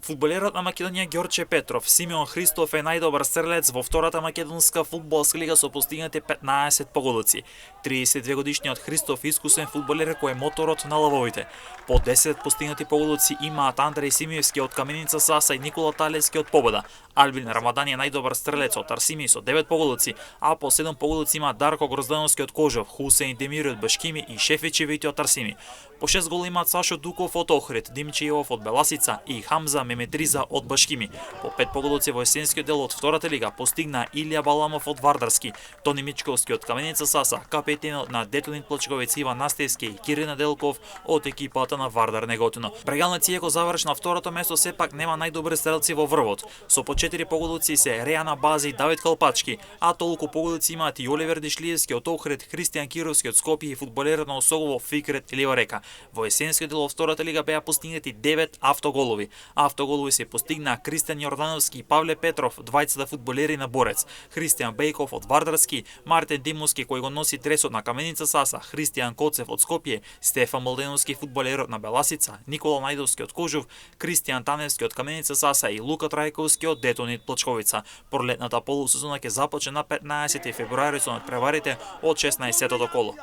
Фудбалерот на Македонија Ѓорче Петров, Симеон Христов е најдобар стрелец во втората македонска фудбалска лига со постигнати 15 поголоци. 32 годишниот Христов искусен фудбалер кој е моторот на лавовите. По 10 постигнати поголоци имаат Андреј Симиевски од Каменица Саса и Никола Талевски од Победа. Албин Рамадани е најдобар стрелец од Арсими со 9 поголоци, а по 7 поголоци има Дарко Гроздановски од Кожов, Хусеин Демири од Башкими и Шефичевите од Арсими. По 6 голи имаат Сашо Дуков од Охрид, Димчијов од Беласица и Хамза Меметриза од Башкими. По 5 поголоци во есенскиот дел од втората лига постигна Илија Баламов од Вардарски, Тони Мичковски од Каменица Саса, капетенот на Детонит Плачковец Иван Настевски и Кирина Делков од екипата на Вардар Неготино. Брегалници иако заврши на второто место, сепак нема најдобри стрелци во врвот. Со по 4 поголоци се Реана Бази и Давид Калпачки, а толку поголоци имаат и Оливер Дишлиевски од Охрид, Христијан Кировски од Скопје и фудбалерот на Осогово Фикрет Ливарека. Во есенскиот дел во втората лига беа постигнати 9 автоголови. Автоголови се постигна Кристијан Јордановски и Павле Петров, двајцата фудбалери на Борец, Христијан Бејков од Вардарски, Мартин Димовски кој го носи дресот на Каменица Саса, Христијан Коцев од Скопје, Стефан Молденовски фудбалерот на Беласица, Никола Најдовски од Кожув, Кристијан Таневски од Каменица Саса и Лука Трајковски од Детонит Плачковица. Пролетната полусезона ќе започне на 15 февруари со надпреварите од 16-тото коло.